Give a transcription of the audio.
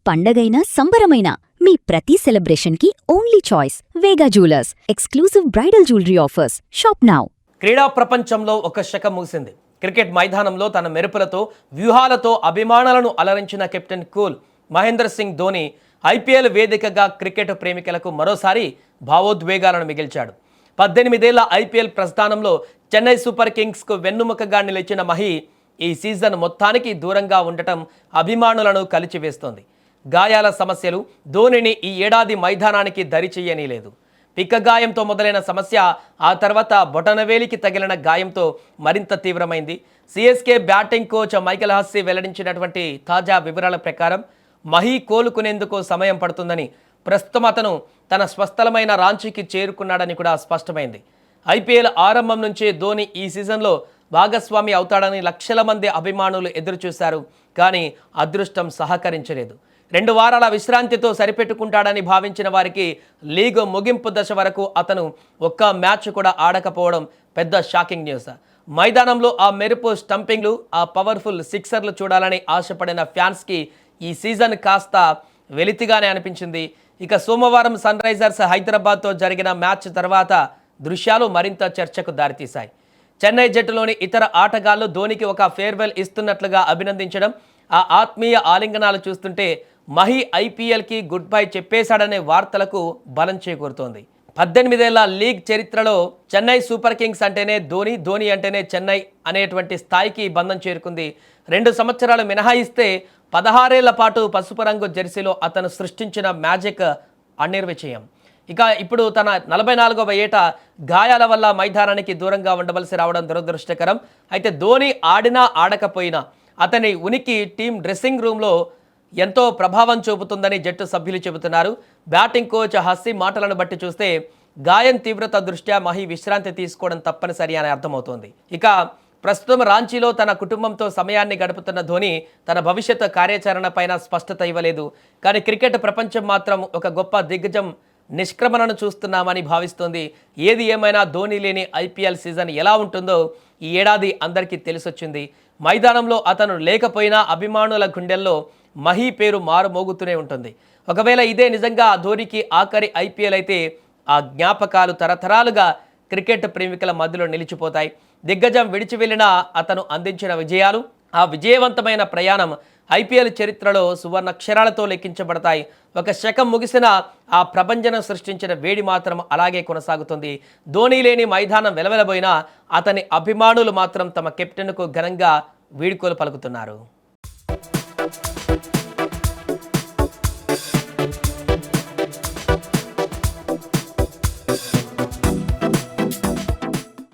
పండగైనా సంబరమైనా మీ ప్రతి సెలబ్రేషన్కి only choice Vega jewellers. Exclusive bridal jewellery offers. Shop now. క్రీడా ప్రపంచంలో ఒక శకం ముగిసింది. క్రికెట్ మైదానంలో తన మెరుపులతో వ్యూహాలతో అభిమానులను అలరించిన captain cool Mahendra Singh Dhoni IPL వేదికగా క్రికెట్ ప్రేమికులకు మరోసారి భావోద్వేగాలను మిగిల్చాడు. 18 ఏళ్ల ఐపీఎల్ ప్రస్థానంలో చెన్నై సూపర్ కింగ్స్కు వెన్నుముకగా నిలిచిన మహి ఈ సీజన్ మొత్తానికి దూరంగా ఉండటం అభిమానులను కలిచివేస్తోంది. గాయాల సమస్యలు ధోనిని ఈ ఏడాది మైదానానికి దరిచేయనీలేదు. పిక్క గాయంతో మొదలైన సమస్య ఆ తర్వాత బొటనవేలికి తగిలిన గాయంతో మరింత తీవ్రమైంది. CSK batting coach Michael Hussey వెల్లడించినటువంటి తాజా వివరాల ప్రకారం మహి కోలుకునేందుకు సమయం పడుతుందని, ప్రస్తుతం అతను తన స్వస్థలమైన రాంచీకి చేరుకున్నాడని కూడా స్పష్టమైంది. ఐపీఎల్ ఆరంభం నుంచే ధోని ఈ సీజన్లో భాగస్వామి అవుతాడని లక్షల మంది అభిమానులు ఎదురుచూశారు. కానీ అదృష్టం సహకరించలేదు. 2 వారాల విశ్రాంతితో సరిపెట్టుకుంటాడని భావించిన వారికి లీగ్ ముగింపు దశ వరకు అతను ఒక్క మ్యాచ్ కూడా ఆడకపోవడం పెద్ద షాకింగ్ న్యూస్. మైదానంలో ఆ మెరుపు స్టంపింగ్లు, ఆ పవర్ఫుల్ సిక్సర్లు చూడాలని ఆశపడిన ఫ్యాన్స్కి ఈ సీజన్ కాస్త వెలితిగానే అనిపించింది. ఇక సోమవారం సన్ రైజర్స్ హైదరాబాద్తో జరిగిన మ్యాచ్ తర్వాత దృశ్యాలు మరింత చర్చకు దారితీశాయి. చెన్నై జట్టులోని ఇతర ఆటగాళ్లు ధోనికి ఒక ఫేర్వెల్ ఇస్తున్నట్లుగా అభినందించడం, ఆ ఆత్మీయ ఆలింగనాలు చూస్తుంటే మహి ఐపీఎల్కి గుడ్ బై చెప్పేశాడనే వార్తలకు బలం చేకూరుతోంది. 18 ఏళ్ల లీగ్ చరిత్రలో చెన్నై సూపర్ కింగ్స్ అంటేనే ధోని, ధోని అంటేనే చెన్నై అనేటువంటి స్థాయికి బంధం చేరుకుంది. 2 సంవత్సరాలు మినహాయిస్తే 16 ఏళ్ల పాటు పసుపు రంగు జెర్సీలో అతను సృష్టించిన మ్యాజిక్ అనిర్వచనీయం. ఇక ఇప్పుడు తన 44వ ఏట గాయాల వల్ల మైదానానికి దూరంగా ఉండవలసి రావడం దురదృష్టకరం. అయితే ధోని ఆడినా ఆడకపోయినా అతని ఉనికి టీం డ్రెస్సింగ్ రూమ్లో ఎంతో ప్రభావం చూపుతుందని జట్టు సభ్యులు చెబుతున్నారు. బ్యాటింగ్ కోచ్ హస్సీ మాటలను బట్టి చూస్తే గాయం తీవ్రత దృష్ట్యా మహి విశ్రాంతి తీసుకోవడం తప్పనిసరి అని అర్థమవుతోంది. ఇక ప్రస్తుతం రాంచీలో తన కుటుంబంతో సమయాన్ని గడుపుతున్న ధోని తన భవిష్యత్ కార్యాచరణ పైన స్పష్టత ఇవ్వలేదు. కానీ క్రికెట్ ప్రపంచం మాత్రం ఒక గొప్ప దిగ్గజం నిష్క్రమణను చూస్తున్నామని భావిస్తోంది. ఏది ఏమైనా ధోని లేని ఐపీఎల్ సీజన్ ఎలా ఉంటుందో ఈ ఏడాది అందరికీ తెలిసొచ్చింది. మైదానంలో అతను లేకపోయినా అభిమానుల గుండెల్లో మహి పేరు మారుమోగుతూనే ఉంటుంది. ఒకవేళ ఇదే నిజంగా ధోనికి ఆఖరి ఐపీఎల్ అయితే ఆ జ్ఞాపకాలు తరతరాలుగా క్రికెట్ ప్రేమికుల మధ్యలో నిలిచిపోతాయి. దిగ్గజం విడిచి వెళ్ళినా అతను అందించిన విజయాలు, ఆ విజయవంతమైన ప్రయాణం ఐపీఎల్ చరిత్రలో సువర్ణాక్షరాలతో లెక్కించబడతాయి. ఒక శకం ముగిసిన ఆ ప్రభంజనం సృష్టించిన వేడి మాత్రం అలాగే కొనసాగుతుంది. ధోని లేని మైదానం వెలవెలబోయినా అతని అభిమానులు మాత్రం తమ కెప్టెన్కు ఘనంగా వీడ్కోలు పలుకుతున్నారు.